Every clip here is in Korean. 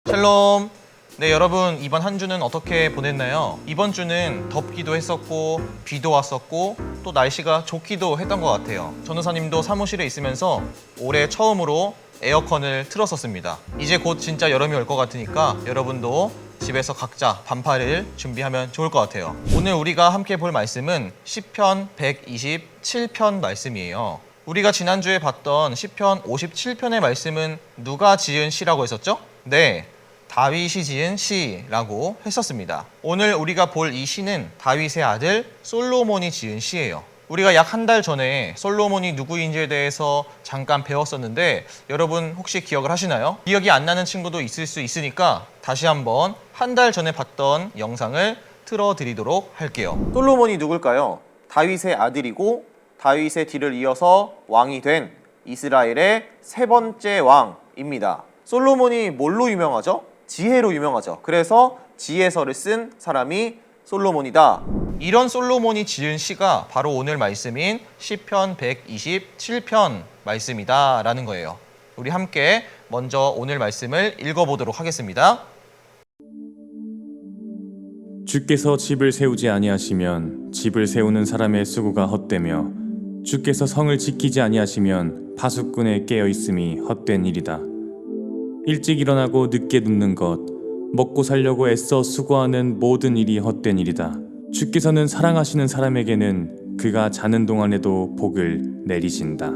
샬롬. 네, 여러분 이번 한 주는 어떻게 보냈나요? 이번 주는 덥기도 했었고 비도 왔었고 또 날씨가 좋기도 했던 것 같아요. 전도사님도 사무실에 있으면서 올해 처음으로 에어컨을 틀었었습니다. 이제 곧 진짜 여름이 올 것 같으니까 여러분도 집에서 각자 반팔을 준비하면 좋을 것 같아요. 오늘 우리가 함께 볼 말씀은 시편 127편 말씀이에요. 우리가 지난주에 봤던 시편 57편의 말씀은 누가 지은 시라고 했었죠? 네, 다윗이 지은 시라고 했었습니다. 오늘 우리가 볼 이 시는 다윗의 아들 솔로몬이 지은 시예요. 우리가 약 한 달 전에 솔로몬이 누구인지에 대해서 잠깐 배웠었는데 여러분 혹시 기억을 하시나요? 기억이 안 나는 친구도 있을 수 있으니까 다시 한번 한 달 전에 봤던 영상을 틀어드리도록 할게요. 솔로몬이 누굴까요? 다윗의 아들이고 다윗의 뒤를 이어서 왕이 된 이스라엘의 세 번째 왕입니다. 솔로몬이 뭘로 유명하죠? 지혜로 유명하죠. 그래서 지혜서를 쓴 사람이 솔로몬이다. 이런 솔로몬이 지은 시가 바로 오늘 말씀인 시편 127편 말씀이다 라는 거예요. 우리 함께 먼저 오늘 말씀을 읽어보도록 하겠습니다. 주께서 집을 세우지 아니하시면 집을 세우는 사람의 수고가 헛되며 주께서 성을 지키지 아니하시면 파수꾼의 깨어있음이 헛된 일이다. 일찍 일어나고 늦게 눕는 것, 먹고 살려고 애써 수고하는 모든 일이 헛된 일이다. 주께서는 사랑하시는 사람에게는 그가 자는 동안에도 복을 내리신다.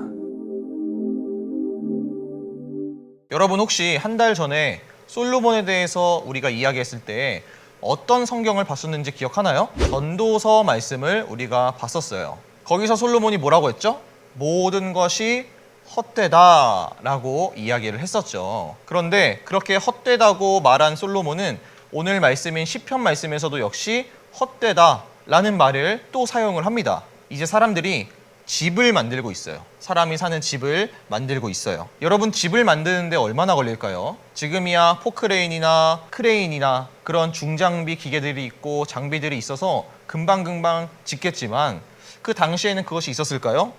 여러분 혹시 한 달 전에 솔로몬에 대해서 우리가 이야기했을 때 어떤 성경을 봤었는지 기억하나요? 전도서 말씀을 우리가 봤었어요. 거기서 솔로몬이 뭐라고 했죠? 모든 것이 헛되다 라고 이야기를 했었죠. 그런데 그렇게 헛되다고 말한 솔로몬은 오늘 말씀인 시편 말씀에서도 역시 헛되다 라는 말을 또 사용을 합니다. 이제 사람들이 집을 만들고 있어요. 사람이 사는 집을 만들고 있어요. 여러분 집을 만드는데 얼마나 걸릴까요? 지금이야 포크레인이나 크레인이나 그런 중장비 기계들이 있고 장비들이 있어서 금방금방 짓겠지만 그 당시에는 그것이 있었을까요?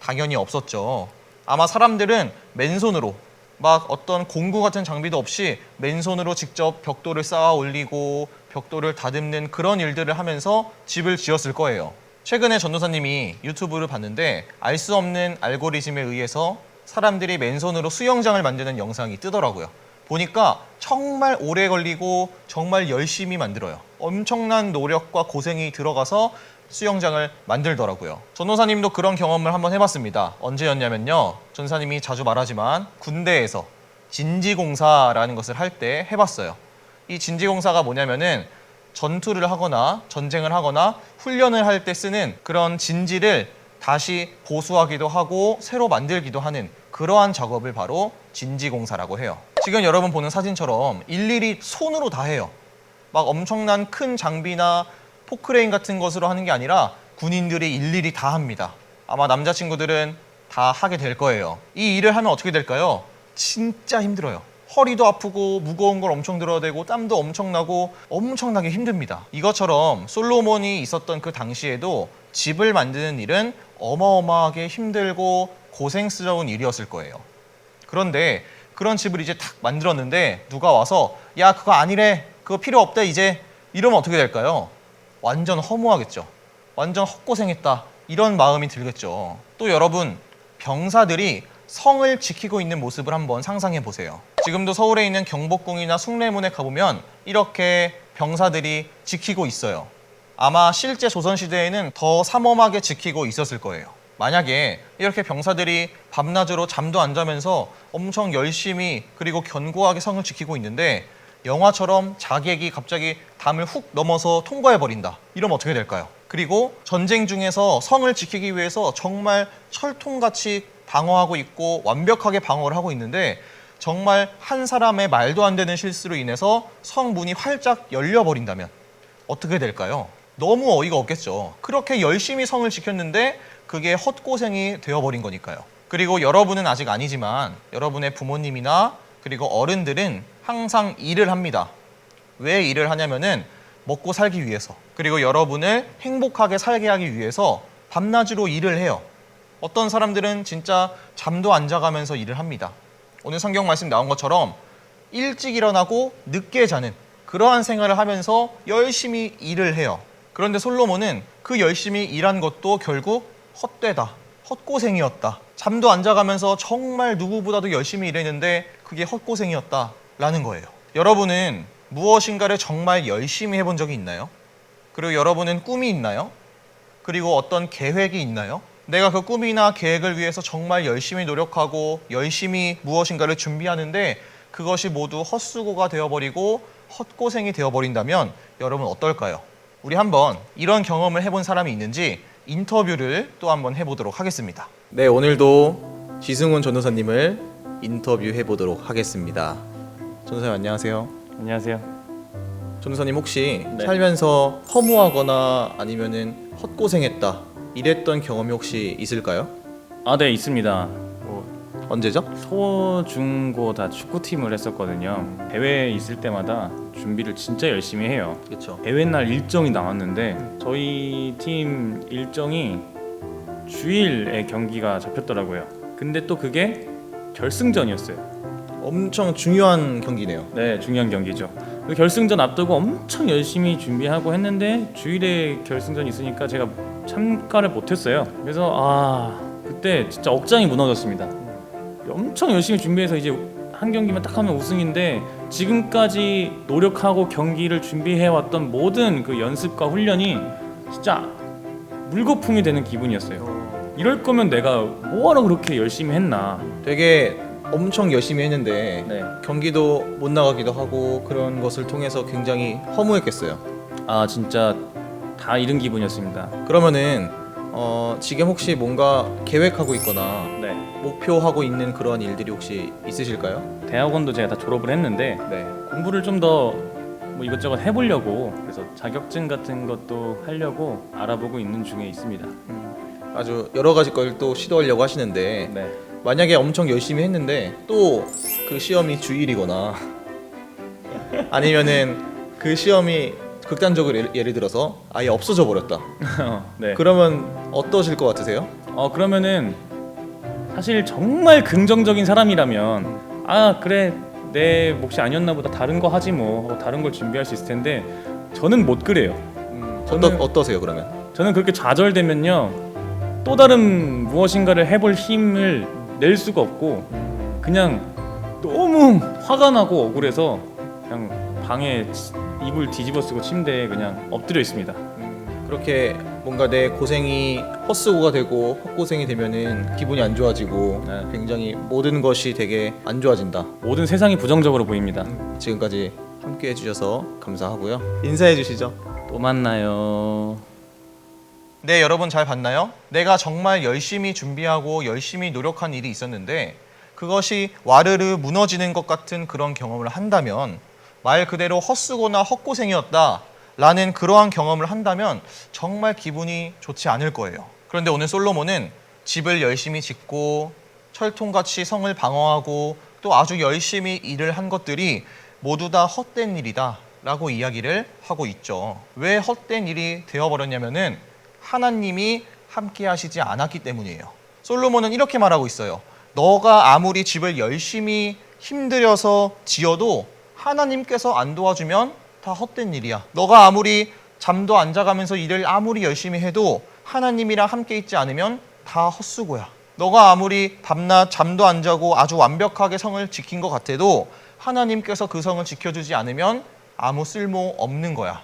당연히 없었죠. 아마 사람들은 맨손으로 막 어떤 공구 같은 장비도 없이 맨손으로 직접 벽돌을 쌓아 올리고 벽돌을 다듬는 그런 일들을 하면서 집을 지었을 거예요. 최근에 전도사님이 유튜브를 봤는데 알 수 없는 알고리즘에 의해서 사람들이 맨손으로 수영장을 만드는 영상이 뜨더라고요. 보니까 정말 오래 걸리고 정말 열심히 만들어요. 엄청난 노력과 고생이 들어가서 수영장을 만들더라고요. 전도사님도 그런 경험을 한번 해봤습니다. 언제였냐면요. 전도사님이 자주 말하지만 군대에서 진지공사라는 것을 할 때 해봤어요. 이 진지공사가 뭐냐면은 전투를 하거나 전쟁을 하거나 훈련을 할 때 쓰는 그런 진지를 다시 보수하기도 하고 새로 만들기도 하는 그러한 작업을 바로 진지공사라고 해요. 지금 여러분 보는 사진처럼 일일이 손으로 다 해요. 막 엄청난 큰 장비나 포크레인 같은 것으로 하는 게 아니라 군인들이 일일이 다 합니다. 아마 남자친구들은 다 하게 될 거예요. 이 일을 하면 어떻게 될까요? 진짜 힘들어요. 허리도 아프고 무거운 걸 엄청 들어야 되고 땀도 엄청 나고 엄청나게 힘듭니다. 이것처럼 솔로몬이 있었던 그 당시에도 집을 만드는 일은 어마어마하게 힘들고 고생스러운 일이었을 거예요. 그런데 그런 집을 이제 탁 만들었는데 누가 와서 야 그거 아니래, 그거 필요 없대 이제, 이러면 어떻게 될까요? 완전 허무하겠죠. 완전 헛고생했다 이런 마음이 들겠죠. 또 여러분, 병사들이 성을 지키고 있는 모습을 한번 상상해 보세요. 지금도 서울에 있는 경복궁이나 숭례문에 가보면 이렇게 병사들이 지키고 있어요. 아마 실제 조선시대에는 더 삼엄하게 지키고 있었을 거예요. 만약에 이렇게 병사들이 밤낮으로 잠도 안 자면서 엄청 열심히 그리고 견고하게 성을 지키고 있는데 영화처럼 자객이 갑자기 담을 훅 넘어서 통과해버린다. 이러면 어떻게 될까요? 그리고 전쟁 중에서 성을 지키기 위해서 정말 철통같이 방어하고 있고 완벽하게 방어를 하고 있는데 정말 한 사람의 말도 안 되는 실수로 인해서 성문이 활짝 열려버린다면 어떻게 될까요? 너무 어이가 없겠죠. 그렇게 열심히 성을 지켰는데 그게 헛고생이 되어버린 거니까요. 그리고 여러분은 아직 아니지만 여러분의 부모님이나 그리고 어른들은 항상 일을 합니다. 왜 일을 하냐면은 먹고 살기 위해서, 그리고 여러분을 행복하게 살게 하기 위해서 밤낮으로 일을 해요. 어떤 사람들은 진짜 잠도 안 자가면서 일을 합니다. 오늘 성경 말씀 나온 것처럼 일찍 일어나고 늦게 자는 그러한 생활을 하면서 열심히 일을 해요. 그런데 솔로몬은 그 열심히 일한 것도 결국 헛되다, 헛고생이었다. 잠도 안 자가면서 정말 누구보다도 열심히 일했는데 그게 헛고생이었다라는 거예요. 여러분은 무엇인가를 정말 열심히 해본 적이 있나요? 그리고 여러분은 꿈이 있나요? 그리고 어떤 계획이 있나요? 내가 그 꿈이나 계획을 위해서 정말 열심히 노력하고 열심히 무엇인가를 준비하는데 그것이 모두 헛수고가 되어버리고 헛고생이 되어버린다면 여러분 어떨까요? 우리 한번 이런 경험을 해본 사람이 있는지 인터뷰를 또 한번 해보도록 하겠습니다. 네, 오늘도 지승훈 전도사님을 인터뷰해 보도록 하겠습니다. 전도사님 안녕하세요. 안녕하세요. 전도사님 혹시 네. 살면서 허무하거나 아니면은 헛고생했다 이랬던 경험이 혹시 있을까요? 네, 있습니다. 언제죠? 초, 중, 고 다 축구팀을 했었거든요. 대회 있을 때마다 준비를 진짜 열심히 해요. 그렇죠. 대회 날 일정이 나왔는데 저희 팀 일정이 주일에 경기가 잡혔더라고요. 근데 또 그게 결승전이었어요. 엄청 중요한 경기네요. 네, 중요한 경기죠. 그 결승전 앞두고 엄청 열심히 준비하고 했는데 주일에 결승전이 있으니까 제가 참가를 못했어요. 그래서 그때 진짜 억장이 무너졌습니다. 엄청 열심히 준비해서 이제 한 경기만 딱 하면 우승인데 지금까지 노력하고 경기를 준비해왔던 모든 그 연습과 훈련이 진짜 물거품이 되는 기분이었어요. 이럴 거면 내가 뭐하러 그렇게 열심히 했나. 되게 엄청 열심히 했는데 네. 경기도 못 나가기도 하고 그런 것을 통해서 굉장히 허무했겠어요. 진짜 다 잃은 기분이었습니다. 그러면은 지금 혹시 뭔가 계획하고 있거나 네. 목표하고 있는 그런 일들이 혹시 있으실까요? 대학원도 제가 다 졸업을 했는데 네. 공부를 좀 더 뭐 이것저것 해보려고 그래서 자격증 같은 것도 하려고 알아보고 있는 중에 있습니다. 아주 여러 가지 걸 또 시도하려고 하시는데 네. 만약에 엄청 열심히 했는데 또 그 시험이 주일이거나 아니면은 그 시험이 극단적으로 예를 들어서 아예 없어져 버렸다. 네. 그러면 어떠실 것 같으세요? 그러면은 사실 정말 긍정적인 사람이라면 그래 내 몫이 아니었나 보다 다른 거 하지 뭐 하고 다른 걸 준비할 수 있을 텐데 저는 못 그래요. 어떠세요 그러면? 저는 그렇게 좌절되면요 또 다른 무엇인가를 해볼 힘을 낼 수가 없고 그냥 너무 화가 나고 억울해서 그냥 방에 이불 뒤집어 쓰고 침대에 그냥 엎드려 있습니다. 그렇게 뭔가 내 고생이 헛수고가 되고 헛고생이 되면은 기분이 안 좋아지고 네. 굉장히 모든 것이 되게 안 좋아진다. 모든 세상이 부정적으로 보입니다. 지금까지 함께 해주셔서 감사하고요. 인사해 주시죠. 또 만나요. 네, 여러분 잘 봤나요? 내가 정말 열심히 준비하고 열심히 노력한 일이 있었는데 그것이 와르르 무너지는 것 같은 그런 경험을 한다면 말 그대로 헛수고나 헛고생이었다 라는 그러한 경험을 한다면 정말 기분이 좋지 않을 거예요. 그런데 오늘 솔로몬은 집을 열심히 짓고 철통같이 성을 방어하고 또 아주 열심히 일을 한 것들이 모두 다 헛된 일이다 라고 이야기를 하고 있죠. 왜 헛된 일이 되어버렸냐면은 하나님이 함께 하시지 않았기 때문이에요. 솔로몬은 이렇게 말하고 있어요. 너가 아무리 집을 열심히 힘들여서 지어도 하나님께서 안 도와주면 다 헛된 일이야. 너가 아무리 잠도 안 자가면서 일을 아무리 열심히 해도 하나님이랑 함께 있지 않으면 다 헛수고야. 너가 아무리 밤낮 잠도 안 자고 아주 완벽하게 성을 지킨 것 같아도 하나님께서 그 성을 지켜주지 않으면 아무 쓸모 없는 거야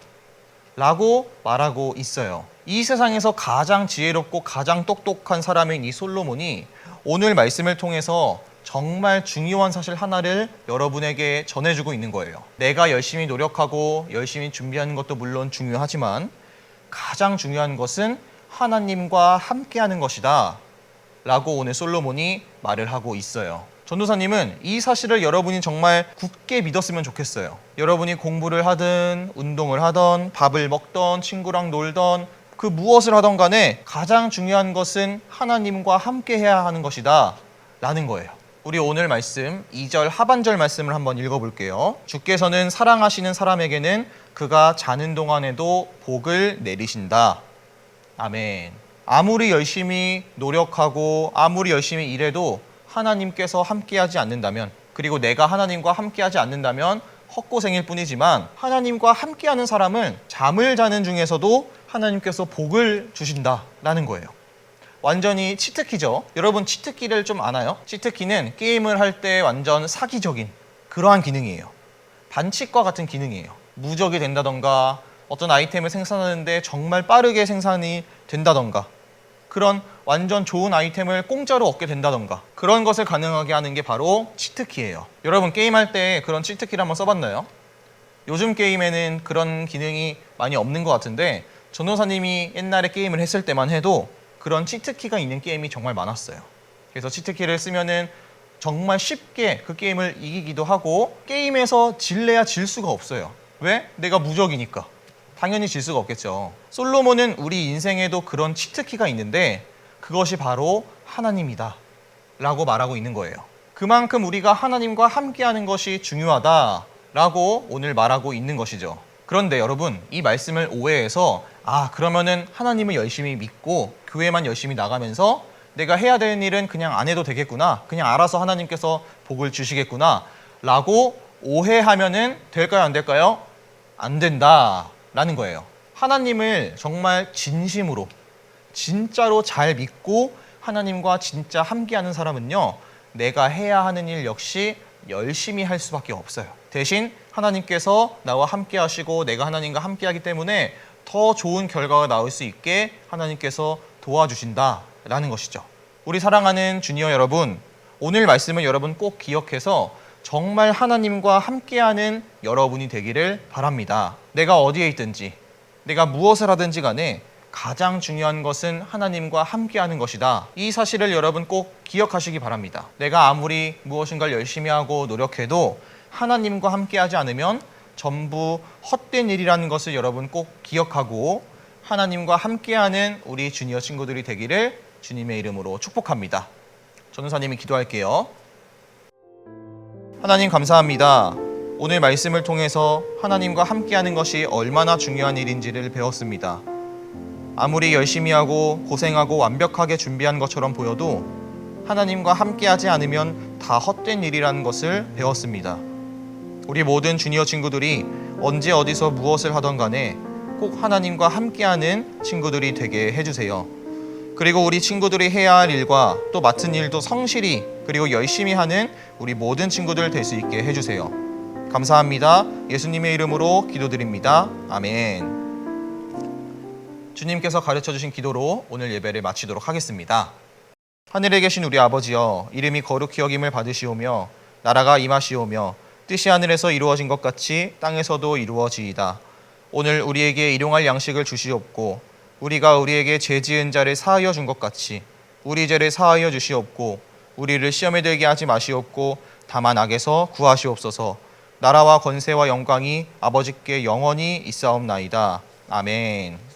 라고 말하고 있어요. 이 세상에서 가장 지혜롭고 가장 똑똑한 사람인 이 솔로몬이 오늘 말씀을 통해서 정말 중요한 사실 하나를 여러분에게 전해주고 있는 거예요. 내가 열심히 노력하고 열심히 준비하는 것도 물론 중요하지만 가장 중요한 것은 하나님과 함께하는 것이다 라고 오늘 솔로몬이 말을 하고 있어요. 전도사님은 이 사실을 여러분이 정말 굳게 믿었으면 좋겠어요. 여러분이 공부를 하든 운동을 하던 밥을 먹던 친구랑 놀던 그 무엇을 하던 간에 가장 중요한 것은 하나님과 함께 해야 하는 것이다 라는 거예요. 우리 오늘 말씀 2절 하반절 말씀을 한번 읽어볼게요. 주께서는 사랑하시는 사람에게는 그가 자는 동안에도 복을 내리신다. 아멘. 아무리 열심히 노력하고 아무리 열심히 일해도 하나님께서 함께하지 않는다면, 그리고 내가 하나님과 함께하지 않는다면 헛고생일 뿐이지만, 하나님과 함께하는 사람은 잠을 자는 중에서도 하나님께서 복을 주신다라는 거예요. 완전히 치트키죠. 여러분 치트키를 좀 아나요? 치트키는 게임을 할 때 완전 사기적인 그러한 기능이에요. 반칙과 같은 기능이에요. 무적이 된다던가 어떤 아이템을 생산하는데 정말 빠르게 생산이 된다던가 그런 완전 좋은 아이템을 공짜로 얻게 된다던가 그런 것을 가능하게 하는 게 바로 치트키예요. 여러분 게임할 때 그런 치트키를 한번 써봤나요? 요즘 게임에는 그런 기능이 많이 없는 것 같은데 전도사님이 옛날에 게임을 했을 때만 해도 그런 치트키가 있는 게임이 정말 많았어요. 그래서 치트키를 쓰면은 정말 쉽게 그 게임을 이기기도 하고 게임에서 질래야 질 수가 없어요. 왜? 내가 무적이니까. 당연히 질 수가 없겠죠. 솔로몬은 우리 인생에도 그런 치트키가 있는데 그것이 바로 하나님이다 라고 말하고 있는 거예요. 그만큼 우리가 하나님과 함께하는 것이 중요하다라고 오늘 말하고 있는 것이죠. 그런데 여러분 이 말씀을 오해해서 그러면은 하나님을 열심히 믿고 교회만 열심히 나가면서 내가 해야 되는 일은 그냥 안 해도 되겠구나, 그냥 알아서 하나님께서 복을 주시겠구나 라고 오해하면은 될까요 안 될까요? 안 된다라는 거예요. 하나님을 정말 진심으로 진짜로 잘 믿고 하나님과 진짜 함께하는 사람은요, 내가 해야 하는 일 역시 열심히 할 수밖에 없어요. 대신 하나님께서 나와 함께 하시고 내가 하나님과 함께 하기 때문에 더 좋은 결과가 나올 수 있게 하나님께서 도와주신다라는 것이죠. 우리 사랑하는 주니어 여러분, 오늘 말씀은 여러분 꼭 기억해서 정말 하나님과 함께하는 여러분이 되기를 바랍니다. 내가 어디에 있든지 내가 무엇을 하든지 간에 가장 중요한 것은 하나님과 함께하는 것이다. 이 사실을 여러분 꼭 기억하시기 바랍니다. 내가 아무리 무엇인가를 열심히 하고 노력해도 하나님과 함께하지 않으면 전부 헛된 일이라는 것을 여러분 꼭 기억하고 하나님과 함께하는 우리 주니어 친구들이 되기를 주님의 이름으로 축복합니다. 전도사님이 기도할게요. 하나님 감사합니다. 오늘 말씀을 통해서 하나님과 함께하는 것이 얼마나 중요한 일인지를 배웠습니다. 아무리 열심히 하고 고생하고 완벽하게 준비한 것처럼 보여도 하나님과 함께하지 않으면 다 헛된 일이라는 것을 배웠습니다. 우리 모든 주니어 친구들이 언제 어디서 무엇을 하던 간에 꼭 하나님과 함께하는 친구들이 되게 해주세요. 그리고 우리 친구들이 해야 할 일과 또 맡은 일도 성실히 그리고 열심히 하는 우리 모든 친구들 될 수 있게 해주세요. 감사합니다. 예수님의 이름으로 기도드립니다. 아멘. 주님께서 가르쳐주신 기도로 오늘 예배를 마치도록 하겠습니다. 하늘에 계신 우리 아버지여, 이름이 거룩히 여김을 받으시오며 나라가 임하시오며 뜻이 하늘에서 이루어진 것 같이 땅에서도 이루어지이다. 오늘 우리에게 일용할 양식을 주시옵고 우리가 우리에게 죄 지은 자를 사하여 준 것 같이 우리 죄를 사하여 주시옵고 우리를 시험에 들게 하지 마시옵고 다만 악에서 구하시옵소서. 나라와 권세와 영광이 아버지께 영원히 있사옵나이다. 아멘.